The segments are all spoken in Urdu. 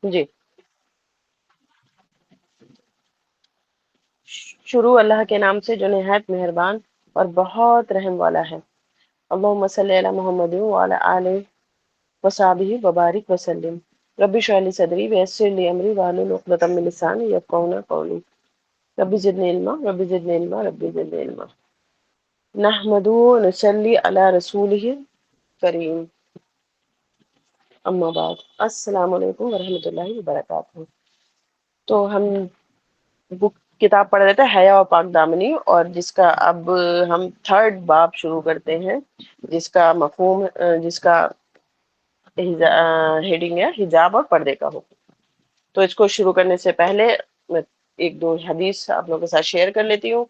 جی، شروع اللہ کے نام سے جو نہایت مہربان اور بہت رحم والا ہے۔ اللہم صلی علی محمد وعلی آلہ وصحبہ وبارک وسلم۔ رب اشرح لی صدری ویسر لی امری واحلل عقدۃ من لسانی یفقہوا قولی۔ رب زدنی علما رب زدنی علما رب زدنی علما۔ نحمدہ و نصلی علی رسولہ کریم، اما بعد، السلام علیکم ورحمۃ اللہ وبرکاتہ۔ تو ہم بک کتاب پڑھ رہے تھے حیا و پاک دامنی، اور جس کا اب ہم تھرڈ باب شروع کرتے ہیں، جس کا مفہوم جس کا ہیڈنگ ہے حجاب اور پردے کا حکم۔ تو اس کو شروع کرنے سے پہلے میں ایک دو حدیث آپ لوگوں کے ساتھ شیئر کر لیتی ہوں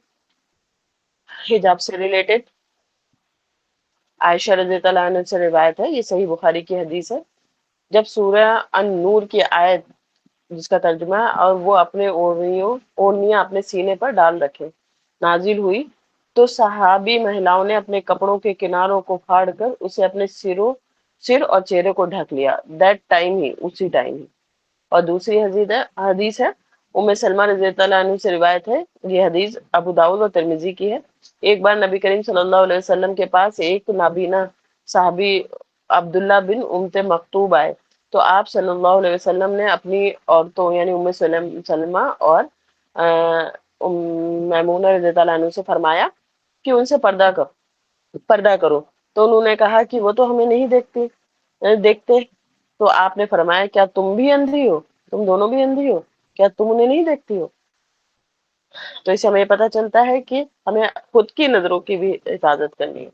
حجاب سے ریلیٹڈ۔ عائشہ رضی اللہ عنہ سے روایت ہے، یہ صحیح بخاری کی حدیث ہے، جب سورہ النور کی آیت جس کا ترجمہ ہے اور وہ اپنے اوڑھنیاں اپنے سینے پر ڈال رکھے نازل ہوئی، تو صحابی مہیلاؤں نے اپنے کپڑوں کے کناروں کو پھاڑ کر اسے اپنے سر اور چہرے کو ڈھک لیا، دیٹ ٹائم ہی، اسی ٹائم ہی۔ اور دوسری حدیث ہے ام سلمہ رضی اللہ عنہ سے روایت ہے، یہ حدیث ابو داؤد اور ترمذی کی ہے۔ ایک بار نبی کریم صلی اللہ علیہ وسلم کے پاس ایک نابینا صحابی عبداللہ بن امت مکتوب آئے، تو آپ صلی اللہ علیہ وسلم نے اپنی عورتوں یعنی ام سلمہ اور میمونہ رضی اللہ عنہ سے فرمایا کہ ان سے پردہ کرو، تو انہوں نے کہا کہ وہ تو ہمیں نہیں دیکھتے۔ تو آپ نے فرمایا کیا تم بھی اندھی ہو، تم دونوں بھی اندھی ہو، کیا تم انہیں نہیں دیکھتی ہو؟ تو اس سے ہمیں پتہ چلتا ہے کہ ہمیں خود کی نظروں کی بھی حفاظت کرنی ہے۔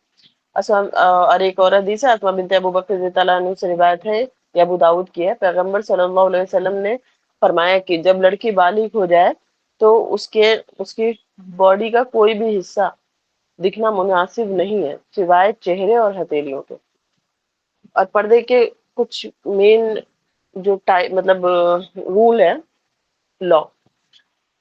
اور ایک اور حدیث ہے اسماء بنت ابو بکر رضی اللہ عنہ سے روایت ہے، یہ ابو داؤد کی ہے، پیغمبر صلی اللہ علیہ وسلم نے فرمایا کہ جب لڑکی بالغ ہو جائے تو اس کی باڈی کا کوئی بھی حصہ دکھنا مناسب نہیں ہے سوائے چہرے اور ہتھیلیوں کے۔ اور پردے کے کچھ مین جو مطلب رول ہے، لا،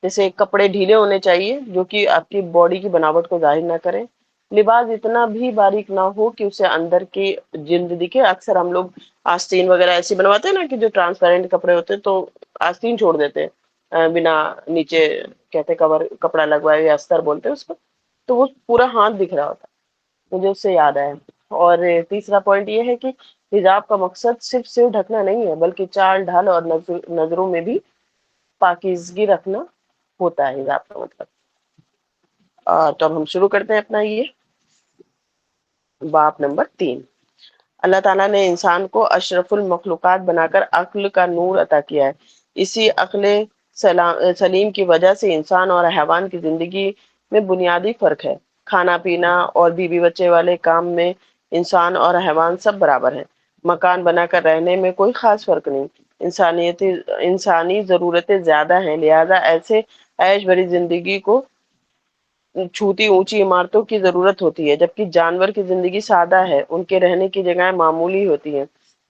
جیسے کپڑے ڈھیلے ہونے چاہیے جو کہ آپ کی باڈی کی بناوٹ کو ظاہر نہ کرے، لباس اتنا بھی باریک نہ ہو کہ اسے اندر کی جلد دکھے۔ اکثر ہم لوگ آستین وغیرہ ایسے بنواتے ہیں نا کہ جو ٹرانسپیرنٹ کپڑے ہوتے ہیں تو آستین چھوڑ دیتے ہیں بنا نیچے کہتے کپڑا لگوائے یا استر بولتے ہیں اس کو، تو وہ پورا ہاتھ دکھ رہا ہوتا ہے، مجھے اس سے یاد آیا۔ اور تیسرا پوائنٹ یہ ہے کہ حجاب کا مقصد صرف سر ڈھکنا نہیں ہے بلکہ چال ڈھال اور نظروں میں بھی پاکیزگی رکھنا ہوتا ہے حجاب کا مطلب۔ تو اب ہم شروع کرتے ہیں اپنا یہ باب نمبر 3۔ اللہ تعالیٰ نے انسان کو اشرف المخلوقات بنا کر عقل کا نور عطا کیا ہے۔ اسی عقل سلیم کی وجہ سے انسان اور حیوان کی زندگی میں بنیادی فرق ہے۔ کھانا پینا اور بیوی بچے والے کام میں انسان اور حیوان سب برابر ہیں۔ مکان بنا کر رہنے میں کوئی خاص فرق نہیں۔ انسانی ضرورتیں زیادہ ہیں، لہذا ایسے عیش بھری زندگی کو چھوٹی اونچی عمارتوں کی ضرورت ہوتی ہے، جبکہ جانور کی زندگی سادہ ہے، ان کے رہنے کی جگہیں معمولی ہوتی ہیں۔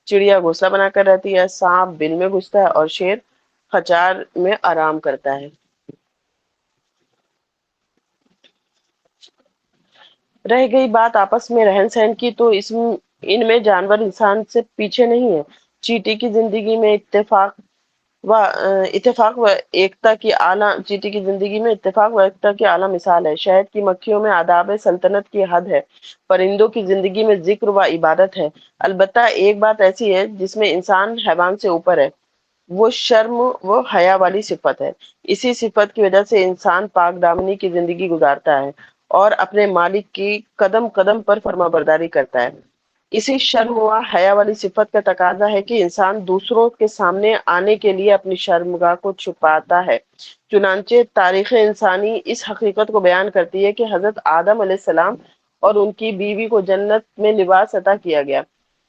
چڑیا گھونسلہ بنا کر رہتی ہے، سانپ بل میں گھستا ہے اور شیر خچار میں آرام کرتا ہے۔ رہ گئی بات آپس میں رہن سہن کی، تو ان میں جانور انسان سے پیچھے نہیں ہے۔ چیٹی کی زندگی میں اتفاق و ایکتا کی اعلیٰ مثال ہے۔ شہد کی مکھیوں میں آداب سلطنت کی حد ہے، پرندوں کی زندگی میں ذکر و عبادت ہے۔ البتہ ایک بات ایسی ہے جس میں انسان حیوان سے اوپر ہے، وہ شرم و حیا والی صفت ہے۔ اسی صفت کی وجہ سے انسان پاک دامنی کی زندگی گزارتا ہے اور اپنے مالک کی قدم قدم پر فرما برداری کرتا ہے۔ اسی شرم و حیا والی صفت کا تقاضا ہے کہ انسان دوسروں کے سامنے آنے کے لیے اپنی شرمگاہ کو چھپاتا ہے۔ چنانچہ تاریخ انسانی اس حقیقت کو بیان کرتی ہے کہ حضرت آدم علیہ السلام اور ان کی بیوی کو جنت میں لباس عطا کیا گیا۔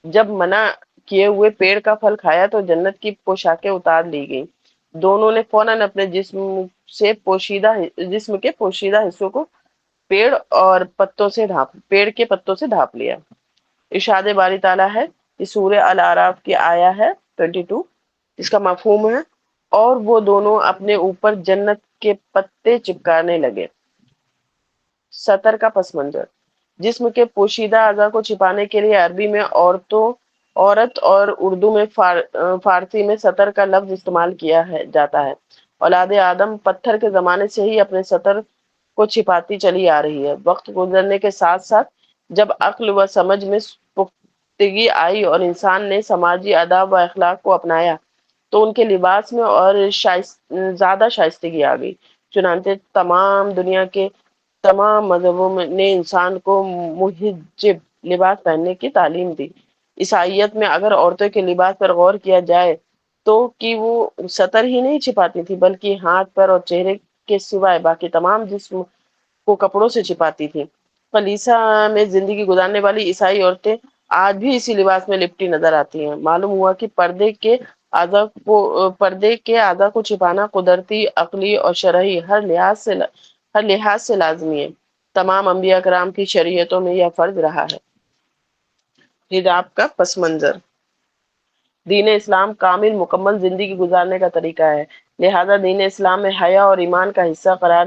جب منع کیے ہوئے پیڑ کا پھل کھایا تو جنت کی پوشاکیں اتار لی گئیں۔ دونوں نے فوراً اپنے جسم کے پوشیدہ حصوں کو پیڑ کے پتوں سے ڈھانپ لیا۔ ارشاد باری تعالیٰ ہے، یہ سورہ الاعراف کی آیا ہے 22، اس کا مفہوم ہے، اور وہ دونوں اپنے اوپر جنت کے پتے چپکانے لگے۔ سطر کا پس منظر: جسم کے پوشیدہ اعضاء کو چھپانے کے لیے عربی میں عورتوں عورت اور اردو میں فارسی میں سطر کا لفظ استعمال کیا جاتا ہے۔ اولاد آدم پتھر کے زمانے سے ہی اپنے سطر کو چھپاتی چلی آ رہی ہے۔ وقت گزرنے کے ساتھ ساتھ جب عقل و سمجھ میں پختگی آئی اور انسان نے سماجی آداب و اخلاق کو اپنایا تو ان کے لباس میں اور زیادہ شائستگی آ گئی۔ چنانچہ تمام دنیا کے تمام مذہبوں نے انسان کو محجب لباس پہننے کی تعلیم دی۔ عیسائیت میں اگر عورتوں کے لباس پر غور کیا جائے تو کہ وہ سطر ہی نہیں چھپاتی تھی بلکہ ہاتھ پیر اور چہرے کے سوائے باقی تمام جسم کو کپڑوں سے چھپاتی تھی۔ کلیسا میں زندگی گزارنے والی عیسائی عورتیں آج بھی اسی لباس میں لپٹی نظر آتی ہیں۔ معلوم ہوا کہ پردے کے اعضاء کو چھپانا قدرتی، عقلی اور شرعی ہر لحاظ سے لازمی ہے۔ تمام انبیاء کرام کی شریعتوں میں یہ فرض رہا ہے۔ حجاب کا پس منظر۔ دین اسلام کامل مکمل زندگی گزارنے کا طریقہ ہے، لہذا دین اسلام میں حیا کو ایمان کا حصہ قرار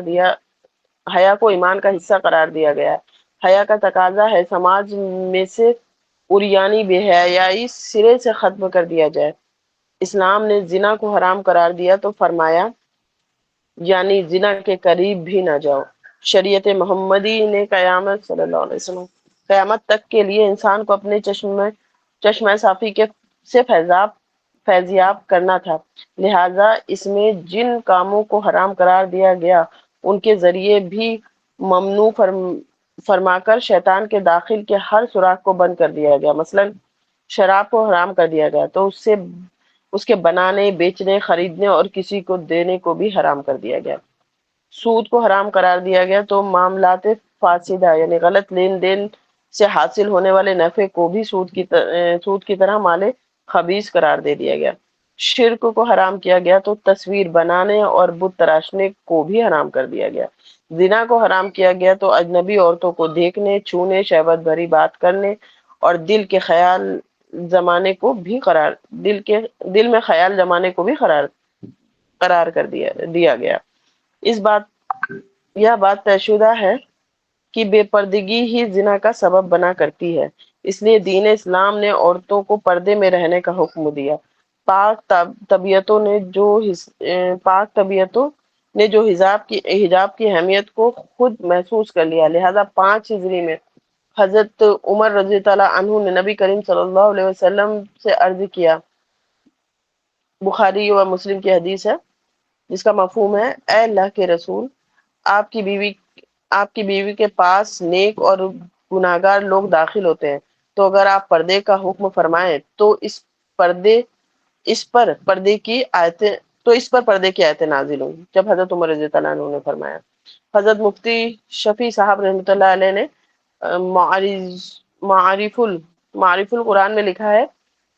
دیا گیا ہے۔ حیا کا تقاضا ہے سماج میں سے عریانی بے حیائی سرے سے ختم کر دیا جائے۔ اسلام نے زنا کو حرام قرار دیا تو فرمایا یعنی زنا کے قریب بھی نہ جاؤ۔ شریعت محمدی نے قیامت صلی اللہ علیہ وسلم قیامت تک کے لیے انسان کو اپنے چشمہ صافی سے فیضیاب کرنا تھا، لہذا اس میں جن کاموں کو حرام قرار دیا گیا ان کے ذریعے بھی ممنوع فرما کر شیطان کے داخل کے ہر سوراخ کو بند کر دیا گیا۔ مثلا شراب کو حرام کر دیا گیا تو اس کے بنانے، بیچنے، خریدنے اور کسی کو دینے کو بھی حرام کر دیا گیا۔ سود کو حرام قرار دیا گیا تو معاملات فاسدہ یعنی غلط لین دین سے حاصل ہونے والے نفع کو بھی سود کی طرح مال خبیث قرار دے دیا گیا۔ شرک کو حرام کیا گیا تو تصویر بنانے اور بت تراشنے کو بھی حرام کر دیا گیا۔ زنا کو حرام کیا گیا تو اجنبی عورتوں کو دیکھنے، چھونے، شہوت بھری بات کرنے اور دل میں خیال جمانے کو بھی قرار کر دیا گیا۔ یہ بات طے شدہ ہے کہ بے پردگی ہی زنا کا سبب بنا کرتی ہے، اس لیے دین اسلام نے عورتوں کو پردے میں رہنے کا حکم دیا۔ پاک طبیعتوں نے جو حجاب کی اہمیت کو خود محسوس کر لیا، لہذا 5 ہجری میں حضرت عمر رضی اللہ عنہ نے نبی کریم صلی اللہ علیہ وسلم سے عرض کیا، بخاری و مسلم کی حدیث ہے جس کا مفہوم ہے، اے اللہ کے رسول، آپ کی بیوی کے پاس نیک اور گناہگار لوگ داخل ہوتے ہیں، تو اگر آپ پردے کا حکم فرمائیں تو اس پر پردے کی آیتیں نازل ہوں۔ جب حضرت عمر رضی اللہ عنہ نے فرمایا، حضرت مفتی شفیع صاحب رحمۃ اللہ علیہ نے معارف القرآن میں لکھا ہے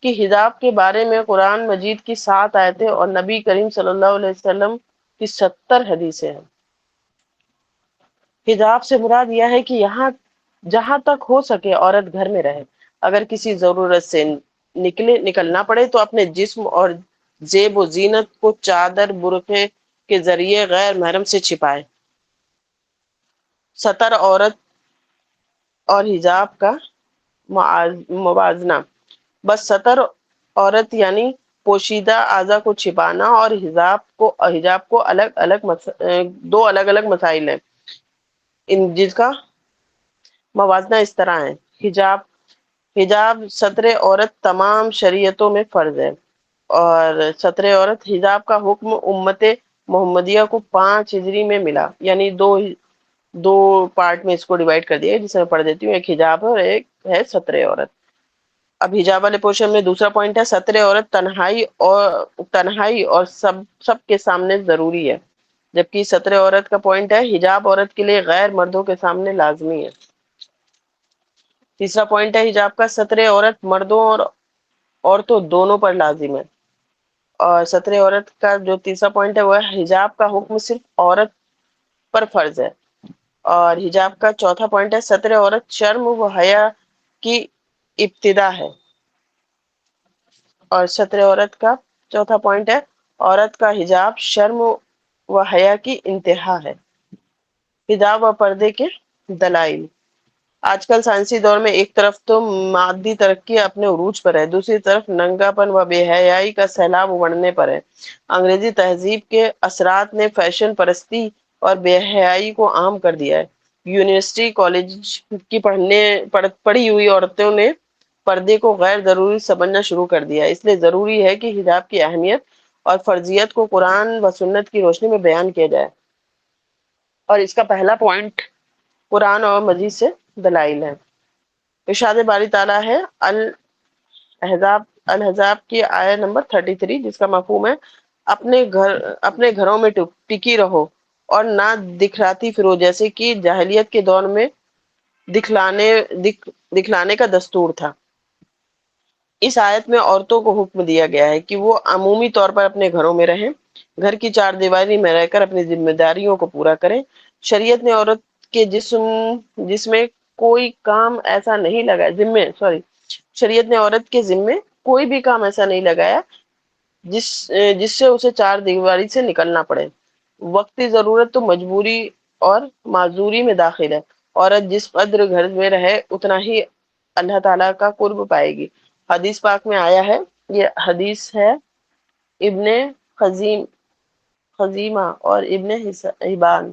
کہ حجاب کے بارے میں قرآن مجید کی 7 آیتیں اور نبی کریم صلی اللہ علیہ وسلم کی 70 حدیثیں ہیں۔ حجاب سے مراد یہ ہے کہ جہاں تک ہو سکے عورت گھر میں رہے، اگر کسی ضرورت سے نکلنا پڑے تو اپنے جسم اور زیب و زینت کو چادر برقعے کے ذریعے غیر محرم سے چھپائے۔ سطر عورت اور حجاب کا موازنہ۔ بس سطر عورت یعنی پوشیدہ اعضاء کو چھپانا اور حجاب کو دو الگ الگ مسائل ہیں، جس کا موازنہ اس طرح ہے۔ حجاب سطر عورت تمام شریعتوں میں فرض ہے، اور سطر عورت حجاب کا حکم امت محمدیہ کو 5 ہجری میں ملا، یعنی دو پارٹ میں اس کو ڈیوائیڈ کر دیا، جسے میں پڑھ دیتی ہوں، ایک حجاب ہے اور ایک ہے سطر عورت۔ اب حجاب والے پورشن میں دوسرا پوائنٹ ہے، سطر عورت تنہائی اور سب کے سامنے ضروری ہے، جبکہ سطر عورت کا پوائنٹ ہے حجاب عورت کے لیے غیر مردوں کے سامنے لازمی ہے۔ تیسرا پوائنٹ ہے حجاب کا سطر عورت مردوں اور عورتوں دونوں پر لازم ہے، اور سطر عورت کا جو تیسرا پوائنٹ ہے وہ ہے حجاب کا حکم صرف عورت پر فرض ہے، اور حجاب کا چوتھا پوائنٹ ہے سطر عورت شرم و حیا کی ابتدا ہے، اور سطر عورت کا چوتھا پوائنٹ ہے عورت کا حجاب شرم و حیا کی انتہا ہے۔ حجاب و پردے کے دلائل۔ آج کل سائنسی دور میں ایک طرف تو مادی ترقی اپنے عروج پر ہے، دوسری طرف ننگا پن و بے حیائی کا سیلاب ابھرنے پر ہے۔ انگریزی تہذیب کے اثرات نے فیشن پرستی اور بے حیائی کو عام کر دیا ہے۔ یونیورسٹی کالج کی پڑھی ہوئی عورتوں نے پردے کو غیر ضروری سمجھنا شروع کر دیا ہے، اس لیے ضروری ہے کہ حجاب کی اہمیت اور فرضیت کو قرآن و سنت کی روشنی میں بیان کیا جائے۔ اور اس کا پہلا پوائنٹ قرآن اور مجید سے دلائل ہے۔ ارشاد باری تعالیٰ ہے الحزاب کی آیت نمبر 33، جس کا مفہوم ہے اپنے گھروں میں ٹکی رہو اور نہ دکھلاتی پھرو، جیسے کہ جاہلیت کے دور میں دکھلانے کا دستور تھا۔ اس آیت میں عورتوں کو حکم دیا گیا ہے کہ وہ عمومی طور پر اپنے گھروں میں رہیں، گھر کی چار دیواری میں رہ کر اپنی ذمہ داریوں کو پورا کریں۔ شریعت نے عورت کے جس میں کوئی کام ایسا نہیں لگا شریعت نے عورت کے ذمے کوئی بھی کام ایسا نہیں لگایا جس سے اسے چار دیواری سے نکلنا پڑے۔ وقتی ضرورت تو مجبوری اور معذوری میں داخل ہے۔ عورت جس قدر گھر میں رہے اتنا ہی اللہ تعالیٰ کا قرب پائے گی۔ حدیث پاک میں آیا ہے، یہ حدیث ہے ابن خزیمہ اور ابن حبان،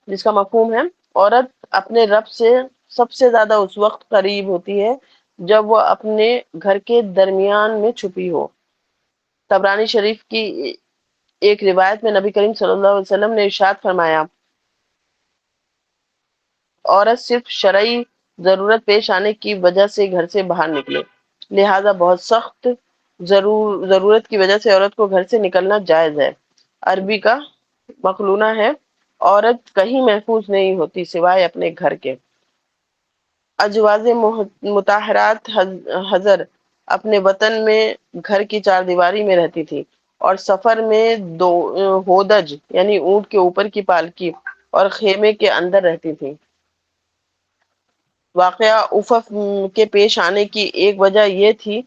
جس کا مفہوم ہے عورت اپنے رب سے سب سے زیادہ اس وقت قریب ہوتی ہے جب وہ اپنے گھر کے درمیان میں چھپی ہو۔ طبرانی شریف کی ایک روایت میں نبی کریم صلی اللہ علیہ وسلم نے ارشاد فرمایا، عورت صرف شرعی ضرورت پیش آنے کی وجہ سے گھر سے باہر نکلے، لہذا بہت سخت ضرورت کی وجہ سے عورت کو گھر سے نکلنا جائز ہے۔ عربی کا مقلونہ ہے، عورت کہیں محفوظ نہیں ہوتی سوائے اپنے گھر کے۔ ازواج مطہرات حضر اپنے وطن میں گھر کی چار دیواری میں رہتی تھی اور سفر میں ہودج یعنی اونٹ کے اوپر کی پالکی اور خیمے کے اندر رہتی تھی۔ واقعہ عفف کے پیش آنے کی ایک وجہ یہ تھی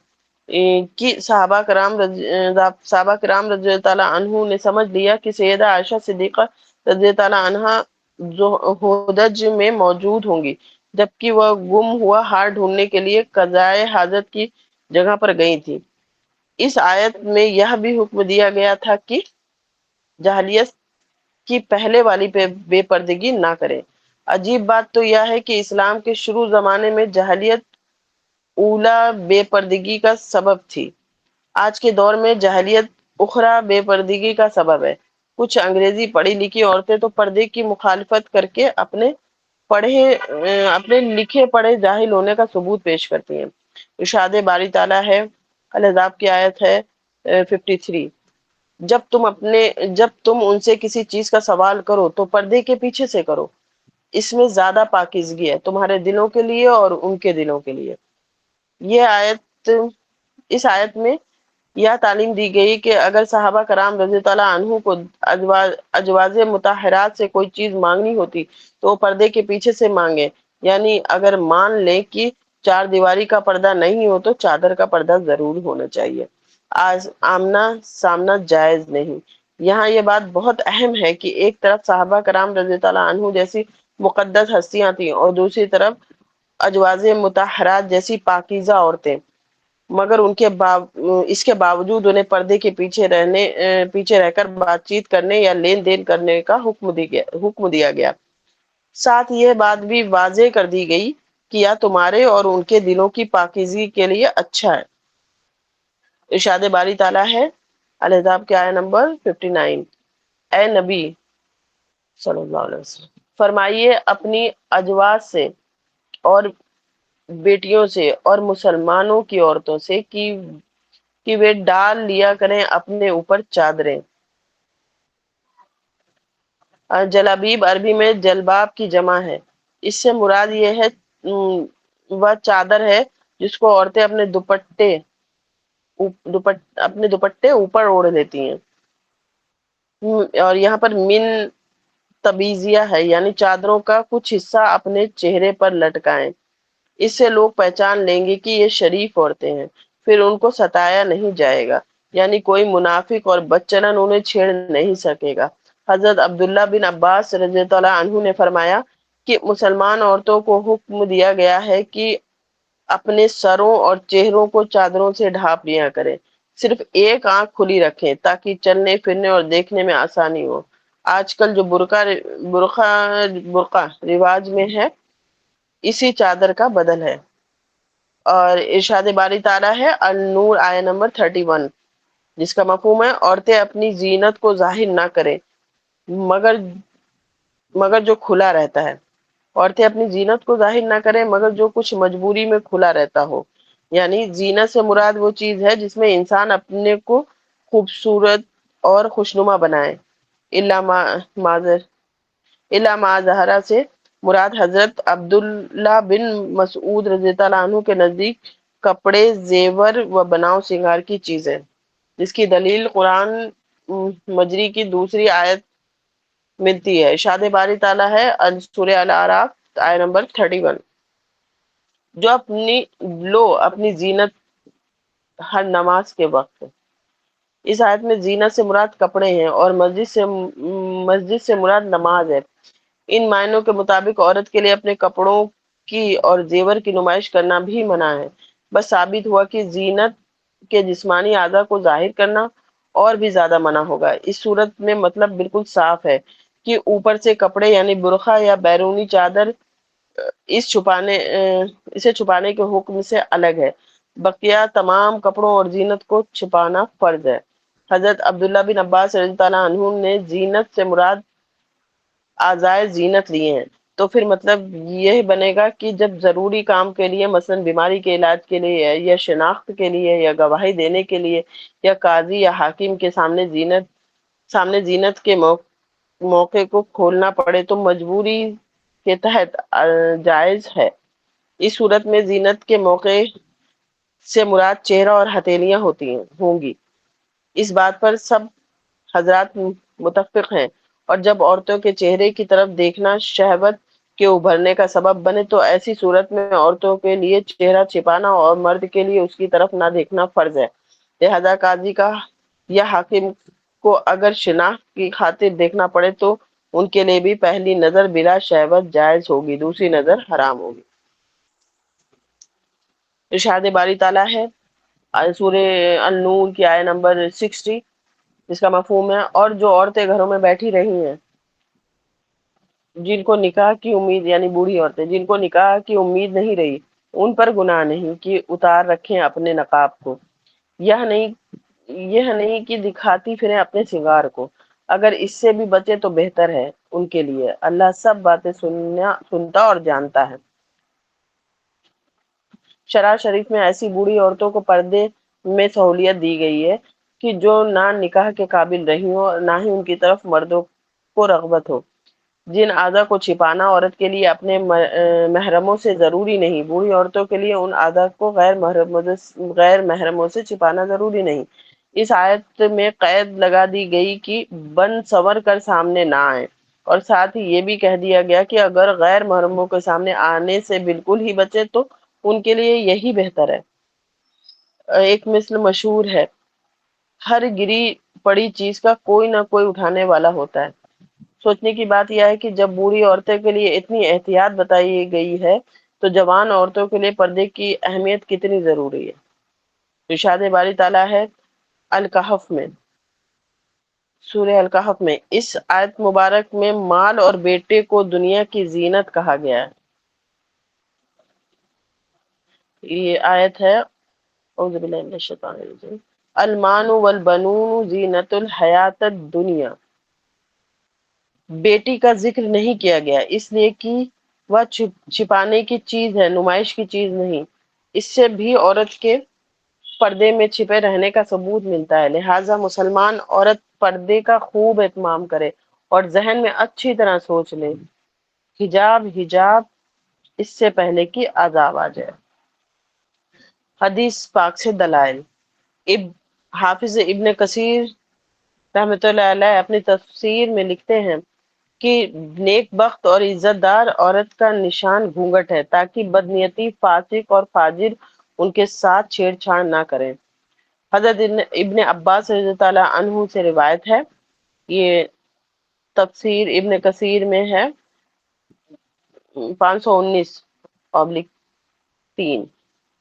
کہ صحابہ کرام رضی اللہ تعالیٰ عنہ نے سمجھ لیا کہ سیدہ عائشہ صدیقہ رضی اللہ تعالیٰ عنہ ہودج میں موجود ہوں گی، جبکہ وہ گم ہوا ہار ڈھونڈنے کے لیے قضائے حاجت کی جگہ پر گئی تھی۔ اس آیت میں یہ بھی حکم دیا گیا تھا کہ جاہلیت کی پہلے والی پہ بے پردگی نہ کرے۔ عجیب بات تو یہ ہے کہ اسلام کے شروع زمانے میں جاہلیت اولا بے پردگی کا سبب تھی۔ آج کے دور میں جاہلیت اخرى بے پردگی کا سبب ہے۔ کچھ انگریزی پڑھی لکھی عورتیں تو پردے کی مخالفت کر کے اپنے لکھے پڑھے جاہل ہونے کا ثبوت پیش کرتی ہیں۔ ارشاد باری تعالیٰ ہے، الاحزاب کی آیت ہے 53، جب تم ان سے کسی چیز کا سوال کرو تو پردے کے پیچھے سے کرو، اس میں زیادہ پاکیزگی ہے تمہارے دلوں کے لیے اور ان کے دلوں کے لیے۔ اس آیت میں یہ تعلیم دی گئی کہ اگر صحابہ کرام رضی اللہ عنہ کو ازواج مطہرات سے کوئی چیز مانگنی ہوتی تو وہ پردے کے پیچھے سے مانگے، یعنی اگر مان لیں کہ چار دیواری کا پردہ نہیں ہو تو چادر کا پردہ ضرور ہونا چاہیے، آمنا سامنا جائز نہیں۔ یہاں یہ بات بہت اہم ہے کہ ایک طرف صحابہ کرام رضی اللہ عنہ جیسی مقدس ہستیاں تھیں اور دوسری طرف ازواج مطہرات جیسی پاکیزہ عورتیں، مگر اس کے باوجود انہیں پردے کے پیچھے رہ کر بات چیت کرنے یا لین دین کرنے کا حکم دیا گیا۔ ساتھ یہ بات بھی واضح کر دی گئی کہ یہ تمہارے اور ان کے دلوں کی پاکیزگی کے لیے اچھا ہے۔ ارشاد باری تعالیٰ ہے، الاحزاب کی آیت نمبر 59، اے نبی صلی اللہ علیہ وسلم فرمائیے اپنی ازواج سے اور بیٹیوں سے اور مسلمانوں کی عورتوں سے کہ وہ ڈال لیا کریں اپنے اوپر چادریں۔ جلابیب عربی میں جلباب کی جمع ہے، اس سے مراد یہ ہے وہ چادر ہے جس کو عورتیں اپنے دوپٹے اوپر اوڑھ لیتی ہیں۔ اور یہاں پر من تبیزیہ ہے، یعنی چادروں کا کچھ حصہ اپنے چہرے پر لٹکائیں، اس سے لوگ پہچان لیں گے کہ یہ شریف عورتیں ہیں، پھر ان کو ستایا نہیں جائے گا، یعنی کوئی منافق اور بدچلن انہیں چھیڑ نہیں سکے گا۔ حضرت عبداللہ بن عباس رضی اللہ عنہ نے فرمایا، کہ مسلمان عورتوں کو حکم دیا گیا ہے کہ اپنے سروں اور چہروں کو چادروں سے ڈھانپ لیا کریں، صرف ایک آنکھ کھلی رکھیں تاکہ چلنے پھرنے اور دیکھنے میں آسانی ہو۔ آج کل جو برقع برقع رواج میں ہے، اسی چادر کا بدل ہے۔ اور ارشاد باری تعالیٰ ہے النور آیہ نمبر 31، جس کا مفہوم ہے عورتیں اپنی زینت کو ظاہر نہ کریں مگر مگر جو کھلا رہتا ہے۔ عورتیں اپنی زینت کو ظاہر نہ کریں مگر جو کچھ مجبوری میں کھلا رہتا ہو، یعنی زینت سے مراد وہ چیز ہے جس میں انسان اپنے کو خوبصورت اور خوشنما بنائے۔ الا ما ظہرا سے مراد حضرت عبداللہ بن مسعود رضی اللہ عنہ کے نزدیک کپڑے، زیور و بناؤ سنگار کی چیزیں، جس کی دلیل قرآن مجری کی دوسری آیت ملتی ہے۔ ارشاد باری تعالیٰ ہے سورہ الاعراف آیہ نمبر 31، جو اپنی زینت ہر نماز کے وقت۔ اس آیت میں زینت سے مراد کپڑے ہیں اور مسجد سے مراد نماز ہے۔ ان معنوں کے مطابق عورت کے لیے اپنے کپڑوں کی اور زیور کی نمائش کرنا بھی منع ہے۔ بس ثابت ہوا کہ زینت کے جسمانی اعضاء کو ظاہر کرنا اور بھی زیادہ منع ہوگا۔ اس صورت میں مطلب بالکل صاف ہے کہ اوپر سے کپڑے یعنی برقع یا بیرونی چادر اسے چھپانے کے حکم سے الگ ہے، بقیہ تمام کپڑوں اور زینت کو چھپانا فرض ہے۔ حضرت عبداللہ بن عباس رضی اللہ عنہ نے زینت سے مراد اعضائے زینت لیے ہیں، تو پھر مطلب یہ بنے گا کہ جب ضروری کام کے لیے، مثلا بیماری کے علاج کے لیے یا شناخت کے لیے یا گواہی دینے کے لیے یا قاضی یا حاکم کے سامنے زینت کے موقع کو کھولنا پڑے تو مجبوری کے تحت جائز ہے۔ اس صورت میں زینت کے موقع سے مراد چہرہ اور ہتھیلیاں ہوں گی۔ اس بات پر سب حضرات متفق ہیں، اور جب عورتوں کے چہرے کی طرف دیکھنا شہوت کے ابھرنے کا سبب بنے تو ایسی صورت میں عورتوں کے لیے چہرہ چھپانا اور مرد کے لیے اس کی طرف نہ دیکھنا فرض ہے۔ لہذا قاضی کا یا حاکم کو اگر شناخت کی خاطر دیکھنا پڑے تو ان کے لیے بھی پہلی نظر بلا شہوت جائز ہوگی، دوسری نظر حرام ہوگی۔ ارشاد باری تعالیٰ ہے سورہ النور کی آیہ نمبر 60، جس کا مفہوم ہے اور جو عورتیں گھروں میں بیٹھی رہی ہیں جن کو نکاح کی امید، یعنی بوڑھی عورتیں جن کو نکاح کی امید نہیں رہی، ان پر گناہ نہیں کہ اتار رکھیں اپنے نقاب کو، یہ نہیں کہ دکھاتی پھریں اپنے سنگار کو، اگر اس سے بھی بچے تو بہتر ہے ان کے لیے۔ اللہ سب باتیں سنتا اور جانتا ہے۔ شرع شریف میں ایسی بوڑھی عورتوں کو پردے میں سہولیت دی گئی ہے کہ جو نہ نکاح کے قابل رہی ہوں اور نہ ہی ان کی طرف مردوں کو رغبت ہو۔ جن اعضاء کو چھپانا عورت کے لیے اپنے محرموں سے ضروری نہیں، بوڑھی عورتوں کے لیے ان اعضاء کو غیر محرموں سے چھپانا ضروری نہیں۔ اس آیت میں قید لگا دی گئی کہ بن سنور کر سامنے نہ آئے، اور ساتھ ہی یہ بھی کہہ دیا گیا کہ اگر غیر محرموں کے سامنے آنے سے بالکل ہی بچے تو ان کے لیے یہی بہتر ہے۔ ایک مثل مشہور ہے، ہر گری پڑی چیز کا کوئی نہ کوئی اٹھانے والا ہوتا ہے۔ سوچنے کی بات یہ ہے کہ جب بوڑھی عورتوں کے لیے اتنی احتیاط بتائی گئی ہے تو جوان عورتوں کے لیے پردے کی اہمیت کتنی ضروری ہے۔ ارشاد باری تعالیٰ ہے الکہف میں، سورہ الکہف میں، اس آیت مبارک میں مال اور بیٹے کو دنیا کی زینت کہا گیا ہے۔ یہ آیت ہے اعوذ باللہ من الشیطان الرجیم، المال والبنون زینت الحیات الدنیا۔ بیٹی کا ذکر نہیں کیا گیا اس لیے کہ وہ چھپانے کی چیز ہے، نمائش کی چیز نہیں۔ اس سے بھی عورت کے پردے میں چھپے رہنے کا ثبوت ملتا ہے، لہٰذا مسلمان عورت پردے کا خوب اہتمام کرے اور ذہن میں اچھی طرح سوچ لے، حجاب اس سے پہلے کہ عذاب آ جائے۔ حدیث پاک سے دلائل۔ حافظ ابن کثیر رحمۃ اللہ علیہ اپنی تفسیر میں لکھتے ہیں کہ نیک بخت اور عزت دار عورت کا نشان گھونگھٹ ہے تاکہ بدنیتی فاسق اور فاجر ان کے ساتھ چھیڑ چھاڑ نہ کریں۔ حضرت ابن عباس رضی اللہ عنہ سے روایت ہے، یہ تفسیر ابن کثیر میں ہے، 519/3،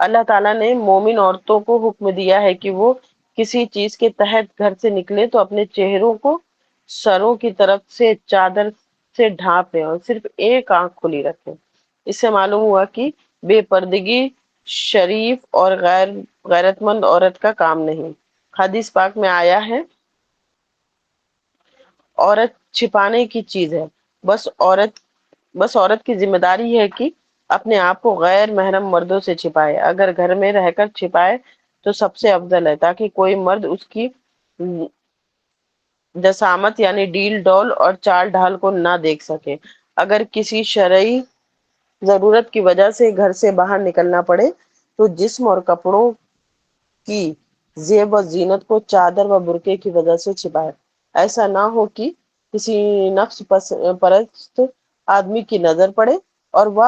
اللہ تعالیٰ نے مومن عورتوں کو حکم دیا ہے کہ وہ کسی چیز کے تحت گھر سے نکلے تو اپنے چہروں کو سروں کی طرف سے چادر سے ڈھانپ لیں اور صرف ایک آنکھ کھلی رکھیں۔ اس سے معلوم ہوا کہ بے پردگی شریف اور غیرت مند عورت کا کام نہیں۔ حدیث پاک میں آیا ہے عورت چھپانے کی چیز ہے، بس عورت کی ذمہ داری ہے کہ اپنے آپ کو غیر محرم مردوں سے چھپائے، اگر گھر میں رہ کر چھپائے تو سب سے افضل ہے تاکہ کوئی مرد اس کی جسامت یعنی ڈیل ڈول اور چال ڈھال کو نہ دیکھ سکے۔ اگر کسی شرعی ضرورت کی وجہ سے گھر سے باہر نکلنا پڑے تو جسم اور کپڑوں کی زیب و زینت کو چادر و برقعے کی وجہ سے چھپائے، ایسا نہ ہو کہ کسی نفس پرست آدمی کی نظر پڑے اور وہ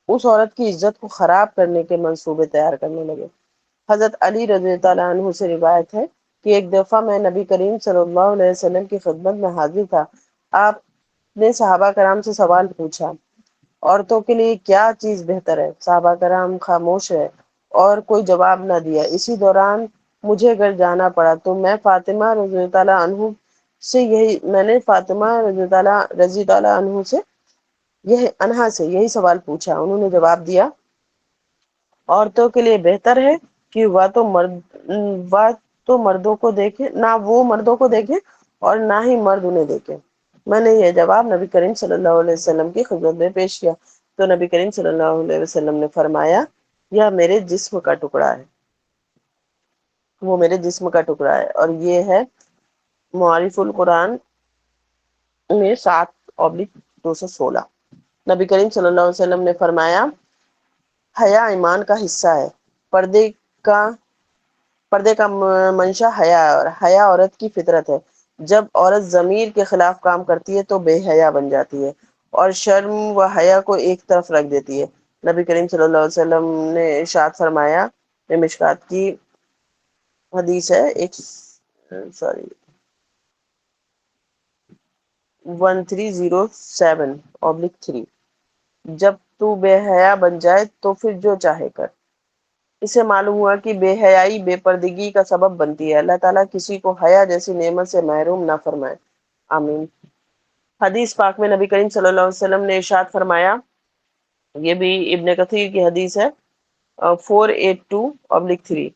اس عورت کی عزت کو خراب کرنے کے منصوبے تیار کرنے لگے۔ حضرت علی رضی اللہ عنہ سے روایت ہے کہ ایک دفعہ میں نبی کریم صلی اللہ علیہ وسلم کی خدمت میں حاضر تھا۔ آپ نے صحابہ کرام سے سوال پوچھا، عورتوں کے لیے کیا چیز بہتر ہے؟ صحابہ کرام خاموش ہے اور کوئی جواب نہ دیا۔ اسی دوران مجھے گھر جانا پڑا تو میں نے فاطمہ رضی اللہ عنہ سے یہی سوال پوچھا۔ انہوں نے جواب دیا، عورتوں کے لیے بہتر ہے کہ وہ تو مردوں کو دیکھے، نہ وہ مردوں کو دیکھے اور نہ ہی مرد انہیں دیکھے۔ میں نے یہ جواب نبی کریم صلی اللہ علیہ وسلم کی خدمت میں پیش کیا تو نبی کریم صلی اللہ علیہ وسلم نے فرمایا، یہ میرے جسم کا ٹکڑا ہے، وہ میرے جسم کا ٹکڑا ہے۔ اور یہ ہے معارف القرآن میں 7/216۔ نبی کریم صلی اللہ علیہ وسلم نے فرمایا، حیا ایمان کا حصہ ہے، پردے کا منشا حیا ہے اور حیا عورت کی فطرت ہے۔ جب عورت ضمیر کے خلاف کام کرتی ہے تو بے حیا بن جاتی ہے اور شرم و حیا کو ایک طرف رکھ دیتی ہے۔ نبی کریم صلی اللہ علیہ وسلم نے ارشاد فرمایا، یہ مشکات کی حدیث ہے 1307/3، جب تو بے حیا بن جائے تو پھر جو چاہے کر۔ اس سے معلوم ہوا کہ بے حیائی بے پردگی کا سبب بنتی ہے۔ اللہ تعالیٰ کسی کو حیا جیسی نعمت سے محروم نہ فرمائے، آمین۔ حدیث پاک میں نبی کریم صلی اللہ علیہ وسلم نے ارشاد فرمایا، یہ بھی ابن کثیر کی حدیث ہے 482/3،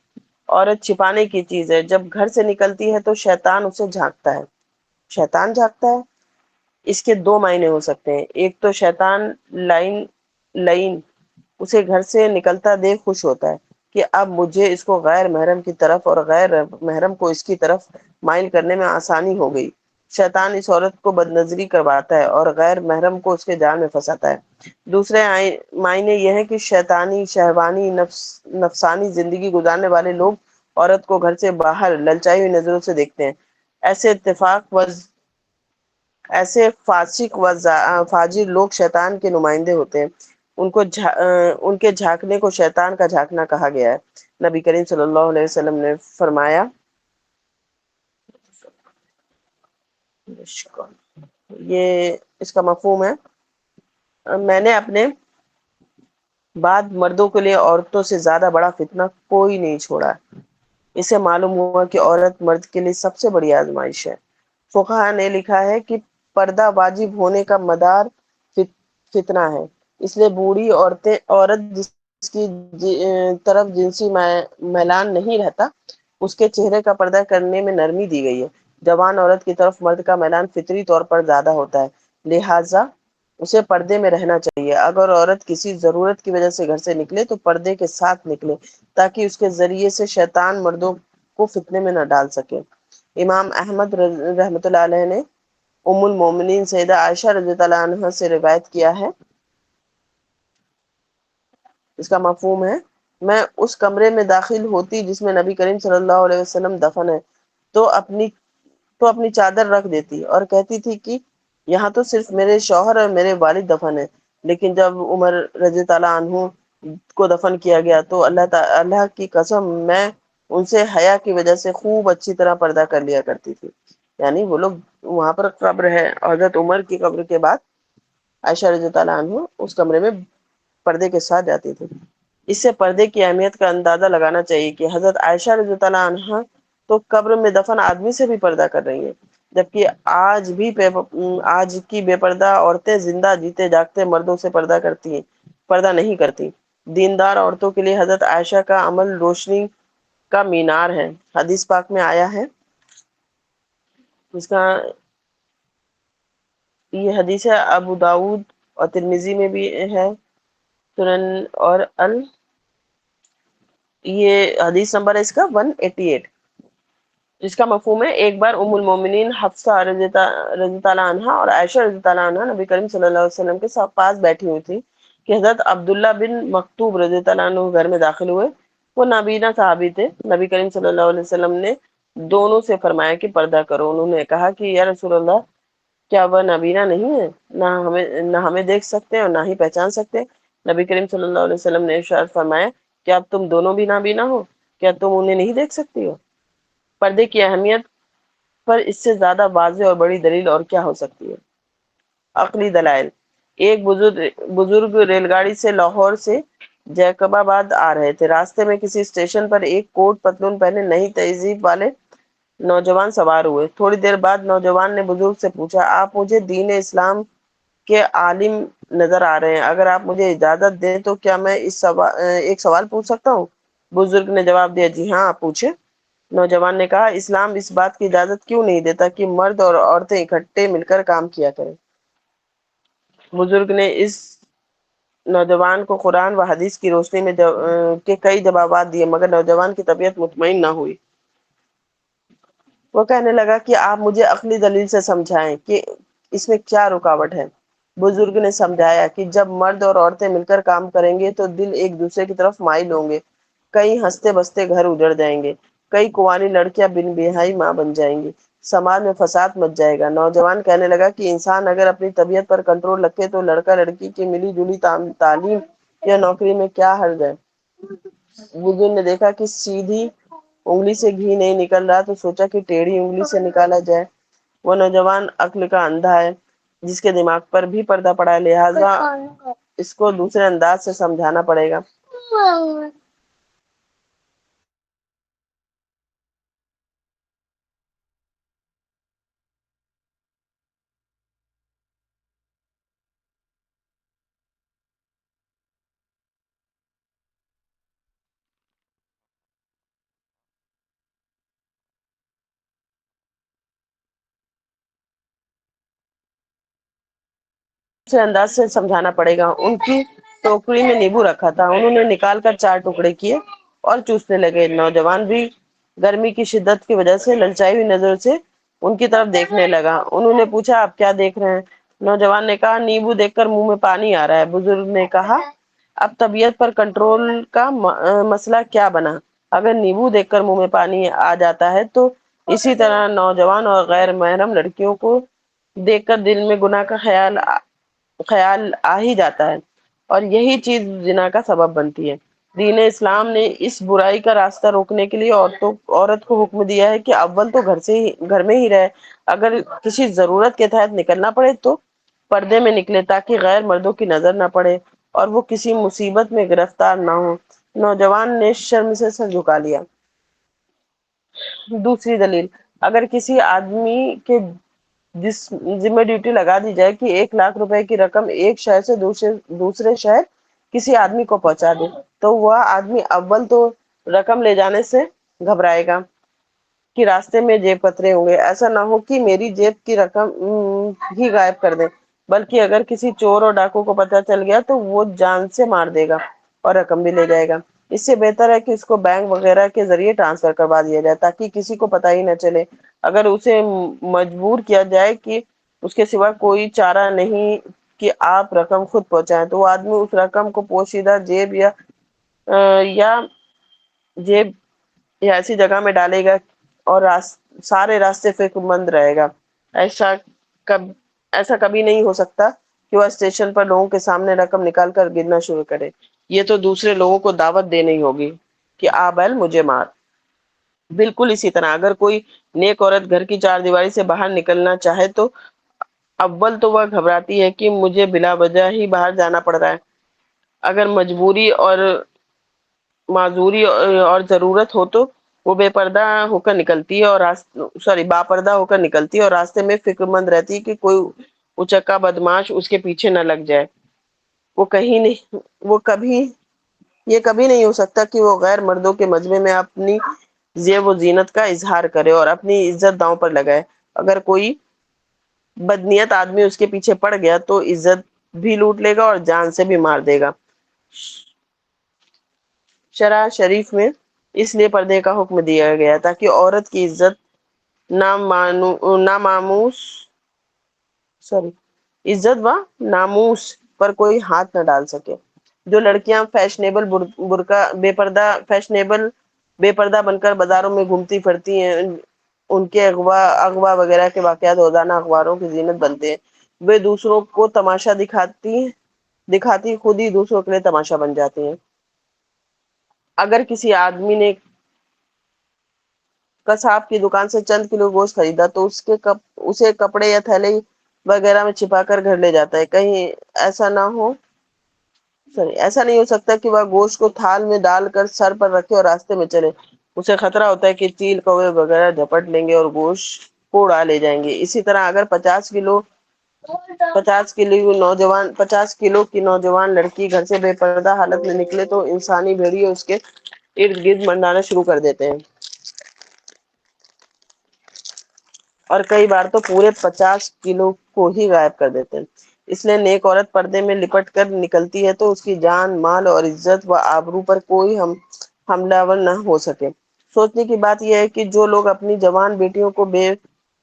عورت چھپانے کی چیز ہے، جب گھر سے نکلتی ہے تو شیطان اسے جھانکتا ہے۔ شیطان جھانکتا ہے، اس کے دو معنی ہو سکتے ہیں۔ ایک تو شیطان لعین اسے گھر سے نکلتا دیکھ خوش ہوتا ہے کہ اب مجھے اس کو غیر محرم کی طرف اور غیر محرم کو اس کی طرف مائل کرنے میں آسانی ہو گئی۔ شیطان اس عورت کو بد نظری کرواتا ہے اور غیر محرم کو اس کے جال میں پھنساتا ہے۔ دوسرے معنی یہ ہے کہ شیطانی شہوانی نفسانی زندگی گزارنے والے لوگ عورت کو گھر سے باہر للچائی ہوئی نظروں سے دیکھتے ہیں۔ ایسے فاسق و فاجر لوگ شیطان کے نمائندے ہوتے ہیں، ان کے جھانکنے کو شیطان کا جھانکنا کہا گیا ہے۔ نبی کریم صلی اللہ علیہ وسلم نے فرمایا، یہ اس کا مفہوم ہے، میں نے اپنے بعد مردوں کے لیے عورتوں سے زیادہ بڑا فتنہ کوئی نہیں چھوڑا۔ اسے معلوم ہوا کہ عورت مرد کے لیے سب سے بڑی آزمائش ہے۔ فقہا نے لکھا ہے کہ پردہ واجب ہونے کا مدار فتنہ ہے، اس لیے بوڑھی عورت جس کی طرف جنسی میلان نہیں رہتا، اس کے چہرے کا پردہ کرنے میں نرمی دی گئی ہے۔ جوان عورت کی طرف مرد کا میلان فطری طور پر زیادہ ہوتا ہے، لہٰذا اسے پردے میں رہنا چاہیے۔ اگر عورت کسی ضرورت کی وجہ سے گھر سے نکلے تو پردے کے ساتھ نکلے تاکہ اس کے ذریعے سے شیطان مردوں کو فتنے میں نہ ڈال سکے۔ امام احمد رحمۃ اللہ علیہ نے ام المومنین سیدہ عائشہ رضی اللہ عنہا سے روایت کیا ہے، اس کا مفہوم ہے، میں اس کمرے میں داخل ہوتی جس میں نبی کریم صلی اللہ علیہ وسلم دفن ہے تو اپنی چادر رکھ دیتی اور کہتی تھی کہ یہاں تو صرف میرے شوہر اور میرے والد دفن ہیں۔ لیکن جب عمر رضی اللہ عنہ کو دفن کیا گیا تو اللہ کی قسم میں ان سے حیا کی وجہ سے خوب اچھی طرح پردہ کر لیا کرتی تھی۔ یعنی وہ لوگ وہاں پر قبر ہے، حضرت عمر کی قبر کے بعد عائشہ رضی اللہ عنہ اس کمرے میں پردے کے ساتھ جاتی تھی۔ اس سے پردے کی اہمیت کا اندازہ لگانا چاہیے کہ حضرت عائشہ رضی اللہ عنہ تو قبر میں دفن آدمی سے بھی پردہ کر رہی ہیں، جبکہ آج کی بے پردہ عورتیں زندہ جیتے جاگتے مردوں سے پردہ نہیں کرتی۔ دیندار عورتوں کے لیے حضرت عائشہ کا عمل روشنی کا مینار ہے۔ حدیث پاک میں آیا ہے، اس کا یہ حدیث ہے ابو داود اور ترمذی میں بھی ہے، سنن اور یہ حدیث نمبر ہے اس کا 188، جس کا مفہوم ہے ایک بار ام المومنین حفصہ رضی اللہ عنہا اور عائشہ رضی اللہ عنہا نبی کریم صلی اللہ علیہ وسلم کے ساتھ پاس بیٹھی ہوئی تھی کہ حضرت عبداللہ بن مکتوب رضی اللہ عنہ گھر میں داخل ہوئے۔ وہ نابینا صحابی تھے۔ نبی کریم صلی اللہ علیہ وسلم نے دونوں سے فرمایا کہ پردہ کرو۔ انہوں نے کہا کہ یا رسول اللہ، کیا وہ نابینا نہیں ہے؟ نہ ہمیں دیکھ سکتے اور نہ ہی پہچان سکتے؟ نبی کریم صلی اللہ علیہ وسلم نے ارشاد فرمایا، کیا اب تم دونوں بھی نابینا ہو؟ کیا تم انہیں نہیں دیکھ سکتی ہو؟ پردے کی اہمیت پر اس سے زیادہ واضح اور بڑی دلیل اور کیا ہو سکتی ہے؟ عقلی دلائل۔ ایک بزرگ ریل گاڑی سے لاہور سے جیکب آباد آ رہے تھے۔ راستے میں کسی اسٹیشن پر ایک کوٹ پتلون پہنے نئی تہذیب والے نوجوان سوار ہوئے۔ تھوڑی دیر بعد نوجوان نے بزرگ سے پوچھا، آپ مجھے دین اسلام کے عالم نظر آ رہے ہیں، اگر آپ مجھے اجازت دیں تو کیا میں ایک سوال پوچھ سکتا ہوں؟ بزرگ نے جواب دیا، جی ہاں آپ پوچھیں۔ نوجوان نے کہا، اسلام اس بات کی اجازت کیوں نہیں دیتا کہ مرد اور عورتیں اکٹھے مل کر کام کیا کریں؟ بزرگ نے اس نوجوان کو قرآن و حدیث کی روشنی میں کے کئی جوابات دیے، مگر نوجوان کی طبیعت مطمئن نہ ہوئی۔ وہ کہنے لگا کہ آپ مجھے عقلی دلیل سے سمجھائیں کہ اس میں کیا رکاوٹ ہے۔ بزرگ نے سمجھایا کہ جب مرد اور عورتیں مل کر کام کریں گے تو دل ایک دوسرے کی طرف مائل ہوں گے، کئی ہنستے بستے گھر اجڑ جائیں گے، کئی کنواری لڑکیاں بن بیاہی ماں بن جائیں گی، سماج میں فساد مچ جائے گا۔ نوجوان کہنے لگا کہ انسان اگر اپنی طبیعت پر کنٹرول رکھے تو لڑکا لڑکی کی ملی جلی تعلیم یا نوکری میں کیا حرج ہے؟ بزرگ نے دیکھا کہ سیدھی انگلی سے گھی نہیں نکل رہا تو سوچا کہ ٹیڑھی انگلی سے نکالا جائے۔ وہ نوجوان عقل کا اندھا ہے، جس کے دماغ پر بھی پردہ پڑا ہے، لہٰذا اس کو دوسرے انداز سے سمجھانا پڑے گا۔ دوسرے انداز سے سمجھانا پڑے گا۔ ان کی ٹوکری میں نیبو رکھا تھا، انہوں نے نکال کر 4 ٹکڑے کیے اور چوسنے لگے۔ نوجوان بھی گرمی کی شدت کی وجہ سے للچائی ہوئی نظر سے ان کی طرف دیکھنے لگا۔ انہوں نے پوچھا، آپ کیا دیکھ رہے ہیں؟ نوجوان نے کہا، نیبو دیکھ کر منہ میں پانی آ رہا ہے۔ بزرگ نے کہا، اب طبیعت پر کنٹرول کا مسئلہ کیا بنا؟ اگر نیبو دیکھ کر منہ میں پانی آ جاتا ہے تو اسی طرح نوجوان اور غیر محرم لڑکیوں کو دیکھ کر دل میں گناہ کا خیال آ ہی جاتا ہے، اور یہی چیز زنا کا سبب بنتی ہے۔ دین اسلام نے اس برائی کا راستہ روکنے کے لیے عورت کو حکم دیا ہے کہ اول تو گھر میں ہی رہے، اگر کسی ضرورت کے تحت نکلنا پڑے تو پردے میں نکلے، تاکہ غیر مردوں کی نظر نہ پڑے اور وہ کسی مصیبت میں گرفتار نہ ہو۔ نوجوان نے شرم سے سر جھکا لیا۔ دوسری دلیل، اگر کسی آدمی کے ذمہ ڈیوٹی لگا دی جائے کہ 1,00,000 روپے کی رقم ایک شہر سے دوسرے شہر کسی آدمی کو پہنچا دے، تو وہ آدمی اول تو رقم لے جانے سے گھبرائے گا کہ راستے میں جیب کترے ہوں گے، ایسا نہ ہو کہ میری جیب کی رقم ہی غائب کر دے، بلکہ اگر کسی چور اور ڈاکو کو پتہ چل گیا تو وہ جان سے مار دے گا اور رقم بھی لے جائے گا۔ اس سے بہتر ہے کہ اس کو بینک وغیرہ کے ذریعے ٹرانسفر کروا دیا جائے، تاکہ کسی کو پتہ ہی نہ چلے۔ اگر اسے مجبور کیا جائے کہ اس کے سوا کوئی چارہ نہیں کہ آپ رقم خود پہنچائیں، تو وہ آدمی اس رقم کو پوشیدہ یا جیب یا ایسی جگہ میں ڈالے گا اور سارے راستے فکر مند رہے گا۔ ایسا کب ایسا کبھی نہیں ہو سکتا کہ وہ اسٹیشن پر لوگوں کے سامنے رقم نکال کر گرنا شروع کرے۔ یہ تو دوسرے لوگوں کو دعوت دینی ہوگی کہ آ بیل مجھے مار۔ بالکل اسی طرح اگر کوئی نیک عورت گھر کی 4 دیواری سے باہر نکلنا چاہے تو اول تو وہ گھبراتی ہے کہ مجھے بلا وجہ ہی باہر جانا پڑ رہا ہے، اگر مجبوری اور معذوری اور ضرورت ہو تو وہ بے پردہ ہو کر نکلتی ہے اور با پردہ ہو کر نکلتی ہے اور راستے میں فکر مند رہتی ہے کہ کوئی اچکا بدماش اس کے پیچھے نہ لگ جائے۔ وہ کہیں نہیں وہ کبھی یہ کبھی نہیں ہو سکتا کہ وہ غیر مردوں کے مجمع میں اپنی زیب و زینت کا اظہار کرے اور اپنی عزت داؤں پر لگائے۔ اگر کوئی بدنیت آدمی اس کے پیچھے پڑ گیا تو عزت بھی لوٹ لے گا اور جان سے بھی مار دے گا۔ شرع شریف میں اس لیے پردے کا حکم دیا گیا تاکہ عورت کی عزت ناماموس سوری عزت و ناموس پر کوئی ہاتھ نہ ڈال سکے۔ جو لڑکیاں فیشنیبل برقع بے پردہ بن کر بازاروں میں گھومتی پھرتی ہیں، ان کے اغوا وغیرہ کے واقعات روزانہ اخباروں کی زینت بنتے ہیں۔ وہ دوسروں کو تماشا دکھاتی خود ہی دوسروں کے لیے تماشا بن جاتی ہیں۔ اگر کسی آدمی نے قصاب کی دکان سے چند کلو گوشت خریدا تو اسے کپڑے یا تھیلے وغیرہ میں چھپا کر گھر لے جاتا ہے۔ کہیں ایسا نہیں ہو سکتا کہ وہ گوشت کو تھال میں ڈال کر سر پر رکھے اور راستے میں چلے۔ اسے خطرہ ہوتا ہے کہ چیل کوے وغیرہ جھپٹ لیں گے اور گوشت کو اڑا لے جائیں گے۔ اسی طرح اگر 50 کلو کی نوجوان لڑکی گھر سے بے پردہ حالت میں نکلے تو انسانی بھیڑیے اس کے ارد گرد منڈانا شروع کر دیتے ہیں، اور کئی بار تو پورے 50 کلو کو ہی غائب کر دیتے ہیں۔ اس لیے نیک عورت پردے میں لپٹ کر نکلتی ہے تو اس کی جان، مال اور عزت و آبرو پر کوئی حملہ ور نہ ہو سکے۔ سوچنے کی بات یہ ہے کہ جو لوگ اپنی جوان بیٹیوں کو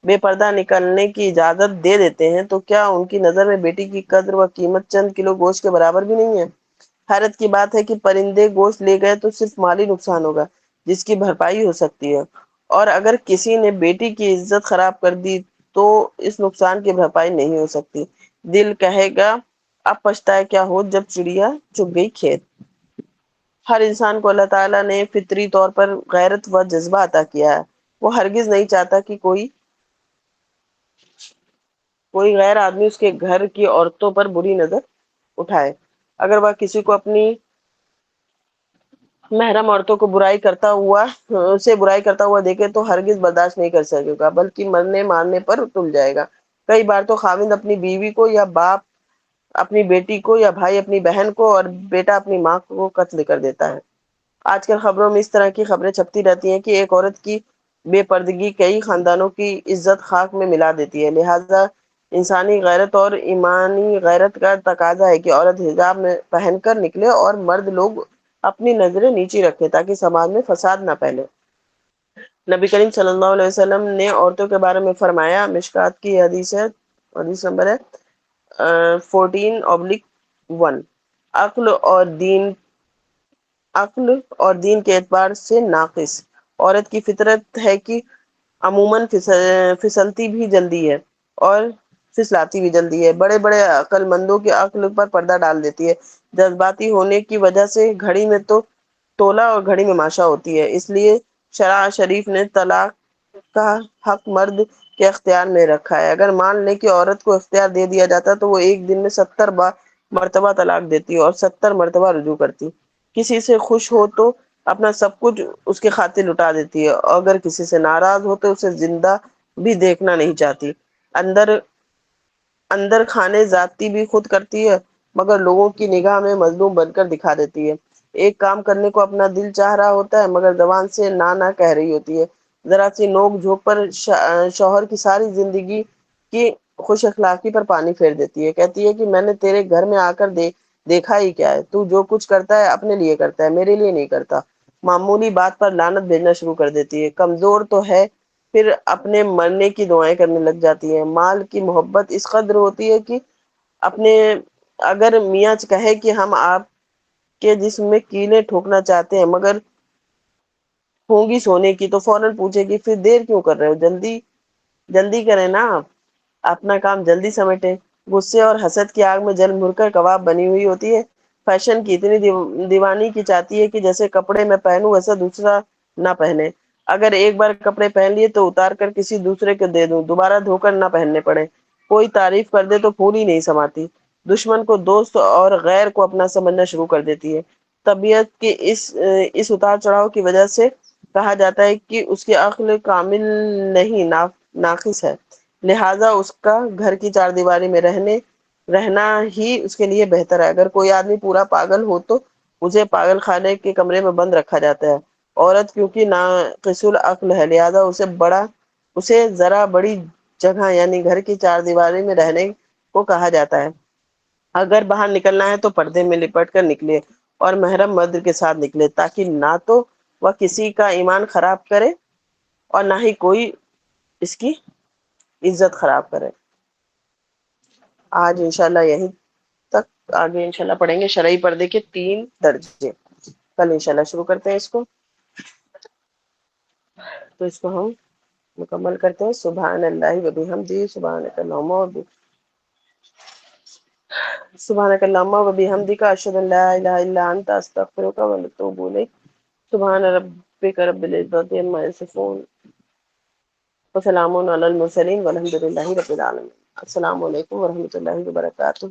بے پردہ نکلنے کی اجازت دے دیتے ہیں تو کیا ان کی نظر میں بیٹی کی قدر و قیمت چند کلو گوشت کے برابر بھی نہیں ہے؟ حیرت کی بات ہے کہ پرندے گوشت لے گئے تو صرف مالی نقصان ہوگا جس کی بھرپائی ہو سکتی ہے، اور اگر کسی نے بیٹی کی عزت خراب کر دی تو اس نقصان کی بھرپائی نہیں ہو سکتی۔ دل کہے گا اب پچھتائے کیا ہو جب چڑیا چگ گئی کھیت۔ ہر انسان کو اللہ تعالیٰ نے فطری طور پر غیرت و جذبہ عطا کیا ہے۔ وہ ہرگز نہیں چاہتا کہ کوئی غیر آدمی اس کے گھر کی عورتوں پر بری نظر اٹھائے۔ اگر وہ کسی کو اپنی محرم عورتوں کو برائی کرتا ہوا دیکھے تو ہرگز برداشت نہیں کر سکے گا، بلکہ مرنے مارنے پر تل جائے گا۔ کئی بار تو خاوند اپنی بیوی کو، یا باپ اپنی بیٹی کو، یا بھائی اپنی بہن کو، اور بیٹا اپنی ماں کو قتل کر دیتا ہے۔ آج کل خبروں میں اس طرح کی خبریں چھپتی رہتی ہیں کہ ایک عورت کی بے پردگی کئی خاندانوں کی عزت خاک میں ملا دیتی ہے۔ لہذا انسانی غیرت اور ایمانی غیرت کا تقاضا ہے کہ عورت حجاب میں پہن کر نکلے اور مرد لوگ اپنی نظریں نیچی رکھیں تاکہ سماج میں فساد نہ پھیلے۔ نبی کریم صلی اللہ علیہ وسلم نے عورتوں کے بارے میں فرمایا، مشکات کی حدیث ہے، حدیث نمبر ہے 14/1، عقل اور دین کے اعتبار سے ناقص۔ عورت کی فطرت ہے کہ عموماً پھسلتی بھی جلدی ہے اور پھسلاتی بھی جلدی ہے۔ بڑے بڑے عقل مندوں کے عقل پر پردہ ڈال دیتی ہے۔ جذباتی ہونے کی وجہ سے گھڑی میں تو تولا اور گھڑی میں ماشا ہوتی ہے۔ اس لیے شرع شریف نے طلاق کا حق مرد کے اختیار میں رکھا ہے۔ اگر مان لیں کہ عورت کو اختیار دے دیا جاتا تو وہ ایک دن میں 70 مرتبہ طلاق دیتی اور 70 مرتبہ رجوع کرتی۔ کسی سے خوش ہو تو اپنا سب کچھ اس کے خاطر لٹا دیتی ہے، اور اگر کسی سے ناراض ہو تو اسے زندہ بھی دیکھنا نہیں چاہتی۔ اندر اندر کھانے ذاتی بھی خود کرتی ہے، مگر لوگوں کی نگاہ میں مظلوم بن کر دکھا دیتی ہے۔ ایک کام کرنے کو اپنا دل چاہ رہا ہوتا ہے مگر زبان سے نہ کہہ رہی ہوتی ہے۔ ذرا سی نوک جھوک پر شوہر کی ساری زندگی کی خوش اخلاقی پر پانی پھیر دیتی ہے۔ کہتی ہے کہ میں نے تیرے گھر میں آ کر دیکھا ہی کیا ہے، تو جو کچھ کرتا ہے اپنے لیے کرتا ہے، میرے لیے نہیں کرتا۔ معمولی بات پر لعنت بھیجنا شروع کر دیتی ہے۔ کمزور تو ہے، پھر اپنے مرنے کی دعائیں کرنے لگ جاتی ہے۔ مال کی محبت اس قدر ہوتی ہے کہ اگر میاں کہے کہ ہم آپ کے جسم میں کیلیں ٹھوکنا چاہتے ہیں مگر ہوں گی سونے کی، تو فوراً پوچھے گی پھر دیر کیوں کر رہے ہو، جلدی جلدی کریں نا، آپ اپنا کام جلدی سمیٹیں۔ غصے اور حسد کی آگ میں جل مر کر کباب بنی ہوئی ہوتی ہے۔ فیشن کی اتنی دیوانی کی چاہتی ہے کہ جیسے کپڑے میں پہنوں ویسا دوسرا نہ پہنے۔ اگر ایک بار کپڑے پہن لیے تو اتار کر کسی دوسرے کو دے دوں، دوبارہ دھو کر نہ پہننے پڑے۔ کوئی تعریف کر دے تو پھول ہی نہیں سماتی، دشمن کو دوست اور غیر کو اپنا سمجھنا شروع کر دیتی ہے۔ طبیعت کے اس اتار چڑھاؤ کی وجہ سے کہا جاتا ہے کہ اس کی عقل کامل نہیں، ناقص ہے، لہذا اس کا گھر کی چار دیواری میں رہنا ہی اس کے لیے بہتر ہے۔ اگر کوئی آدمی پورا پاگل ہو تو اسے پاگل خانے کے کمرے میں بند رکھا جاتا ہے۔ عورت کیونکہ ناقص العقل ہے، لہذا اسے ذرا بڑی جگہ یعنی گھر کی چار دیواری میں رہنے کو کہا جاتا ہے۔ اگر باہر نکلنا ہے تو پردے میں لپٹ کر نکلے اور محرم مرد کے ساتھ نکلے، تاکہ نہ تو وہ کسی کا ایمان خراب کرے اور نہ ہی کوئی اس کی عزت خراب کرے۔ آج انشاءاللہ یہیں تک، آگے انشاءاللہ پڑھیں گے شرعی پردے کے 3 درجے۔ کل انشاءاللہ شروع کرتے ہیں اس کو، تو اس کو ہم مکمل کرتے ہیں۔ سبحان اللہ و بحمدہ، سبحانک اللہم و بحمدک، اشہد ان لا الہ الا انت، استغفرک و اتوب الیک۔ سبحان ربک رب العزۃ عما یصفون وسلام علی المرسلین والحمد للہ رب العالمین۔ السلام علیکم ورحمۃ اللہ وبرکاتہ۔